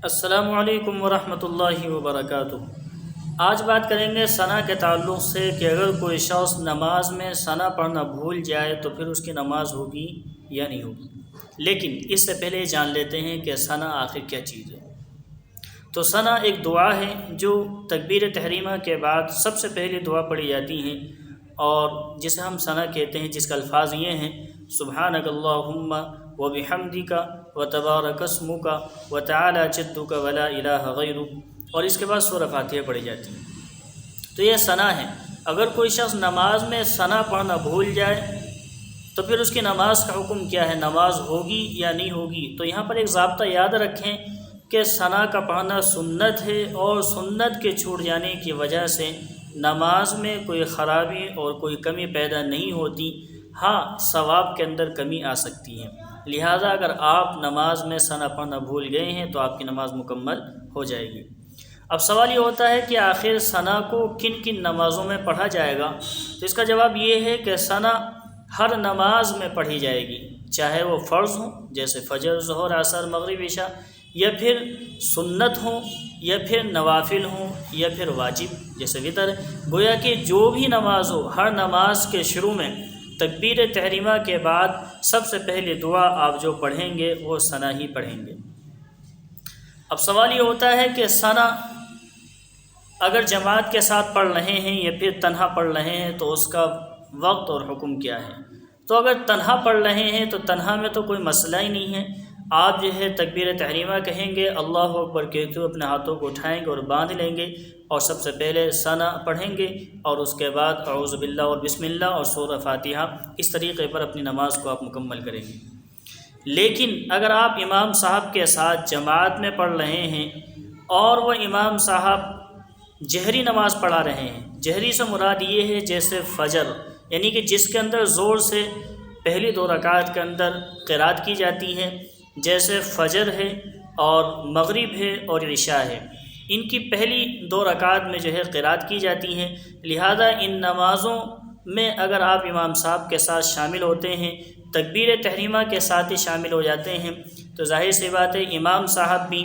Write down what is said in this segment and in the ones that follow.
السلام علیکم ورحمۃ اللہ وبرکاتہ۔ آج بات کریں گے ثنا کے تعلق سے کہ اگر کوئی شخص نماز میں ثنا پڑھنا بھول جائے تو پھر اس کی نماز ہوگی یا نہیں ہوگی۔ لیکن اس سے پہلے جان لیتے ہیں کہ ثنا آخر کیا چیز ہے۔ تو ثنا ایک دعا ہے جو تکبیر تحریمہ کے بعد سب سے پہلی دعا پڑھی جاتی ہیں، اور جسے ہم ثنا کہتے ہیں، جس کا الفاظ یہ ہیں: سبحانک اللہم وبحمدک وتبارک اسمک وتعالی جدک ولا الہ غیرک، اور اس کے بعد سورہ فاتحہ پڑھی جاتی ہے۔ تو یہ ثنا ہے۔ اگر کوئی شخص نماز میں ثنا پڑھنا بھول جائے تو پھر اس کی نماز کا حکم کیا ہے، نماز ہوگی یا نہیں ہوگی؟ تو یہاں پر ایک ضابطہ یاد رکھیں کہ ثنا کا پڑھنا سنت ہے، اور سنت کے چھوٹ جانے کی وجہ سے نماز میں کوئی خرابی اور کوئی کمی پیدا نہیں ہوتی، ہاں ثواب کے اندر کمی آ سکتی ہے۔ لہٰذا اگر آپ نماز میں ثنا پڑھنا بھول گئے ہیں تو آپ کی نماز مکمل ہو جائے گی۔ اب سوال یہ ہوتا ہے کہ آخر ثنا کو کن کن نمازوں میں پڑھا جائے گا؟ تو اس کا جواب یہ ہے کہ ثنا ہر نماز میں پڑھی جائے گی، چاہے وہ فرض ہوں جیسے فجر، ظہر، عصر، مغرب، عشاء، یا پھر سنت ہوں، یا پھر نوافل ہوں، یا پھر واجب جیسے وتر۔ گویا کہ جو بھی نماز ہو، ہر نماز کے شروع میں تکبیر تحریمہ کے بعد سب سے پہلی دعا آپ جو پڑھیں گے وہ ثنا ہی پڑھیں گے۔ اب سوال یہ ہوتا ہے کہ ثنا اگر جماعت کے ساتھ پڑھ رہے ہیں یا پھر تنہا پڑھ رہے ہیں تو اس کا وقت اور حکم کیا ہے؟ تو اگر تنہا پڑھ رہے ہیں تو تنہا میں تو کوئی مسئلہ ہی نہیں ہے۔ آپ جو ہے تکبیر تحریمہ کہیں گے، اللہ اکبر کہتے ہوئے اپنے ہاتھوں کو اٹھائیں گے اور باندھ لیں گے، اور سب سے پہلے ثنا پڑھیں گے، اور اس کے بعد اعوذ باللہ اور بسم اللہ اور سورہ فاتحہ، اس طریقے پر اپنی نماز کو آپ مکمل کریں گے۔ لیکن اگر آپ امام صاحب کے ساتھ جماعت میں پڑھ رہے ہیں اور وہ امام صاحب جہری نماز پڑھا رہے ہیں، جہری سے مراد یہ ہے جیسے فجر، یعنی کہ جس کے اندر زور سے پہلی 2 رکعت کے اندر قرات کی جاتی ہے، جیسے فجر ہے اور مغرب ہے اور عشاء ہے، ان کی پہلی 2 رکعت میں جو ہے قرات کی جاتی ہیں۔ لہذا ان نمازوں میں اگر آپ امام صاحب کے ساتھ شامل ہوتے ہیں، تکبیر تحریمہ کے ساتھ ہی شامل ہو جاتے ہیں، تو ظاہر سی بات ہے امام صاحب بھی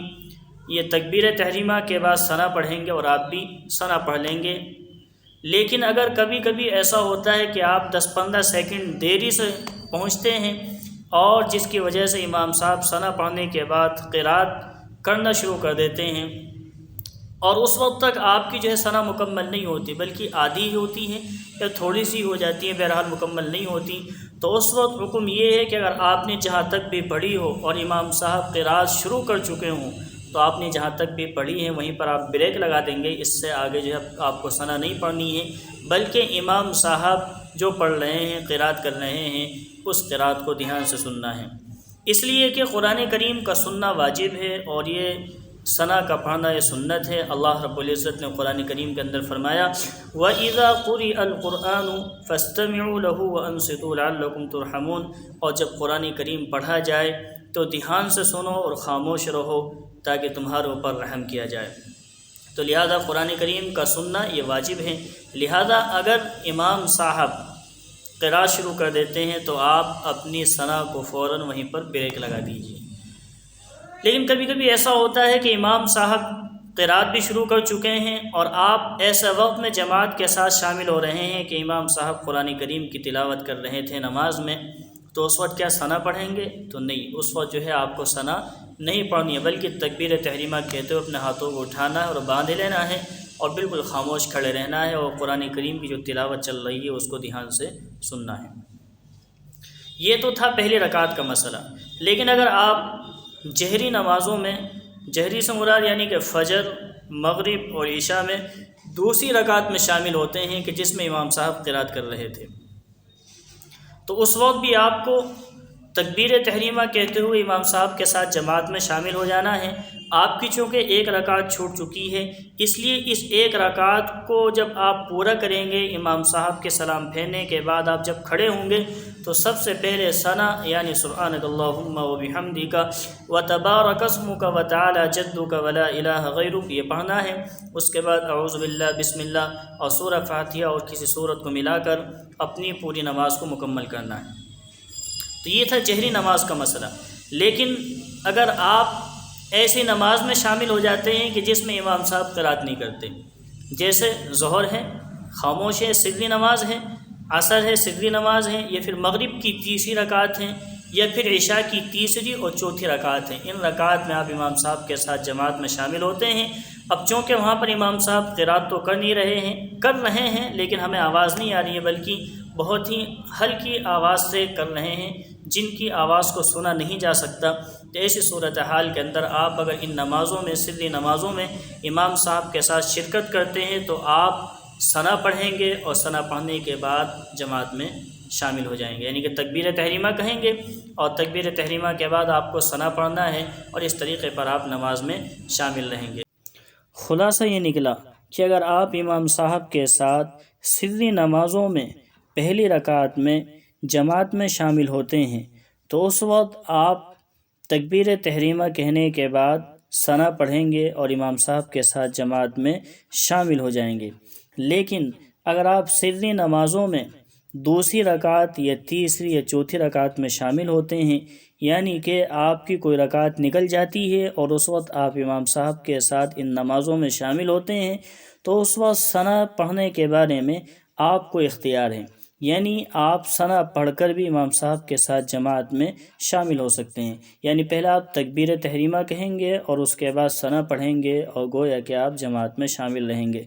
یہ تکبیر تحریمہ کے بعد ثنا پڑھیں گے اور آپ بھی ثنا پڑھ لیں گے۔ لیکن اگر کبھی کبھی ایسا ہوتا ہے کہ آپ 10-15 سیکنڈ دیری سے پہنچتے ہیں، اور جس کی وجہ سے امام صاحب ثنا پڑھنے کے بعد قرات کرنا شروع کر دیتے ہیں، اور اس وقت تک آپ کی جو ہے ثنا مکمل نہیں ہوتی بلکہ آدھی ہی ہوتی ہے یا تھوڑی سی ہو جاتی ہے، بہرحال مکمل نہیں ہوتی، تو اس وقت حکم یہ ہے کہ اگر آپ نے جہاں تک بھی پڑھی ہو اور امام صاحب قرات شروع کر چکے ہوں تو آپ نے جہاں تک بھی پڑھی ہے وہیں پر آپ بریک لگا دیں گے، اس سے آگے جو ہے آپ کو ثنا نہیں پڑھنی ہے، بلکہ امام صاحب جو پڑھ رہے ہیں، قرات کر رہے ہیں، اس قرات کو دھیان سے سننا ہے۔ اس لیے کہ قرآن کریم کا سننا واجب ہے، اور یہ ثنا کا پڑھنا یہ سنت ہے۔ اللہ رب العزت نے قرآن کریم کے اندر فرمایا: وَإِذَا قُرِئَ الْقُرْآنُ فَاسْتَمِعُوا لَهُ وَأَنصِتُوا لَعَلَّكُمْ تُرْحَمُونَ، اور جب قرآن کریم پڑھا جائے تو دھیان سے سنو اور خاموش رہو تاکہ تمہارے اوپر رحم کیا جائے۔ تو لہذا قرآن کریم کا سننا یہ واجب ہے۔ لہذا اگر امام صاحب قرات شروع کر دیتے ہیں تو آپ اپنی ثنا کو فوراً وہیں پر بریک لگا دیجیے۔ لیکن کبھی کبھی ایسا ہوتا ہے کہ امام صاحب قرات بھی شروع کر چکے ہیں اور آپ ایسے وقت میں جماعت کے ساتھ شامل ہو رہے ہیں کہ امام صاحب قرآن کریم کی تلاوت کر رہے تھے نماز میں، تو اس وقت کیا ثنا پڑھیں گے؟ تو نہیں، اس وقت جو ہے آپ کو ثنا نہیں پڑھنی ہے، بلکہ تکبیر تحریمہ کہتے ہوئے اپنے ہاتھوں کو اٹھانا ہے اور باندھ لینا ہے، اور بالکل خاموش کھڑے رہنا ہے، اور قرآن کریم کی جو تلاوت چل رہی ہے اس کو دھیان سے سننا ہے۔ یہ تو تھا پہلی رکعت کا مسئلہ۔ لیکن اگر آپ جہری نمازوں میں، جہری سے مراد یعنی کہ فجر، مغرب اور عشاء میں دوسری رکعت میں شامل ہوتے ہیں کہ جس میں امام صاحب قرات کر رہے تھے، تو اس وقت بھی آپ کو تکبیر تحریمہ کہتے ہوئے امام صاحب کے ساتھ جماعت میں شامل ہو جانا ہے۔ آپ کی چونکہ 1 رکعت چھوٹ چکی ہے، اس لیے اس 1 رکعت کو جب آپ پورا کریں گے، امام صاحب کے سلام پھیرنے کے بعد آپ جب کھڑے ہوں گے تو سب سے پہلے ثنا یعنی سبحانک اللہم وبحمدک وتبارک اسمک وتعالی جدک ولا الہ غیرک یہ پڑھنا ہے۔ اس کے بعد اعوذ باللہ، بسم اللہ اور سورہ فاتحہ اور کسی سورت کو ملا کر اپنی پوری نماز کو مکمل کرنا ہے۔ تو یہ تھا جہری نماز کا مسئلہ۔ لیکن اگر آپ ایسی نماز میں شامل ہو جاتے ہیں کہ جس میں امام صاحب قرات نہیں کرتے، جیسے ظہر ہے، خاموش ہے، سری نماز ہے، عصر ہے، سری نماز ہے، یا پھر مغرب کی تیسری رکعت ہیں، یا پھر عشاء کی تیسری اور چوتھی رکعت ہیں۔ ان رکعت میں آپ امام صاحب کے ساتھ جماعت میں شامل ہوتے ہیں۔ اب چونکہ وہاں پر امام صاحب قرات تو کر نہیں رہے ہیں، کر رہے ہیں لیکن ہمیں آواز نہیں آ رہی ہے، بلکہ بہت ہی ہلکی آواز سے کر رہے ہیں، جن کی آواز کو سنا نہیں جا سکتا، تو ایسی صورتحال کے اندر آپ اگر ان نمازوں میں، سری نمازوں میں امام صاحب کے ساتھ شرکت کرتے ہیں تو آپ ثنا پڑھیں گے، اور ثنا پڑھنے کے بعد جماعت میں شامل ہو جائیں گے، یعنی کہ تکبیر تحریمہ کہیں گے، اور تکبیر تحریمہ کے بعد آپ کو ثنا پڑھنا ہے، اور اس طریقے پر آپ نماز میں شامل رہیں گے۔ خلاصہ یہ نکلا کہ اگر آپ امام صاحب کے ساتھ سری نمازوں میں پہلی رکعت میں جماعت میں شامل ہوتے ہیں تو اس وقت آپ تکبیر تحریمہ کہنے کے بعد ثنا پڑھیں گے اور امام صاحب کے ساتھ جماعت میں شامل ہو جائیں گے۔ لیکن اگر آپ سری نمازوں میں دوسری رکعت یا تیسری یا چوتھی رکعت میں شامل ہوتے ہیں، یعنی کہ آپ کی کوئی رکعت نکل جاتی ہے اور اس وقت آپ امام صاحب کے ساتھ ان نمازوں میں شامل ہوتے ہیں، تو اس وقت ثنا پڑھنے کے بارے میں آپ کو اختیار ہے، یعنی آپ ثنا پڑھ کر بھی امام صاحب کے ساتھ جماعت میں شامل ہو سکتے ہیں۔ یعنی پہلا آپ تکبیر تحریمہ کہیں گے اور اس کے بعد ثنا پڑھیں گے، اور گویا کہ آپ جماعت میں شامل رہیں گے۔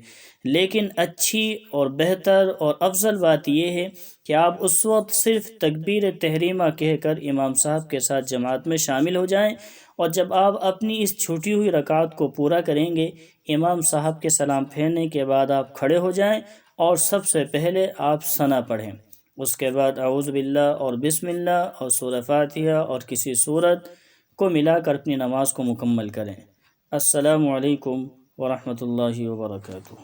لیکن اچھی اور بہتر اور افضل بات یہ ہے کہ آپ اس وقت صرف تکبیر تحریمہ کہہ کر امام صاحب کے ساتھ جماعت میں شامل ہو جائیں، اور جب آپ اپنی اس چھوٹی ہوئی رکعت کو پورا کریں گے، امام صاحب کے سلام پھیرنے کے بعد آپ کھڑے ہو جائیں اور سب سے پہلے آپ ثنا پڑھیں، اس کے بعد اعوذ باللہ اور بسم اللہ اور سورہ فاتحہ اور کسی سورت کو ملا کر اپنی نماز کو مکمل کریں۔ السلام علیکم ورحمۃ اللہ وبرکاتہ۔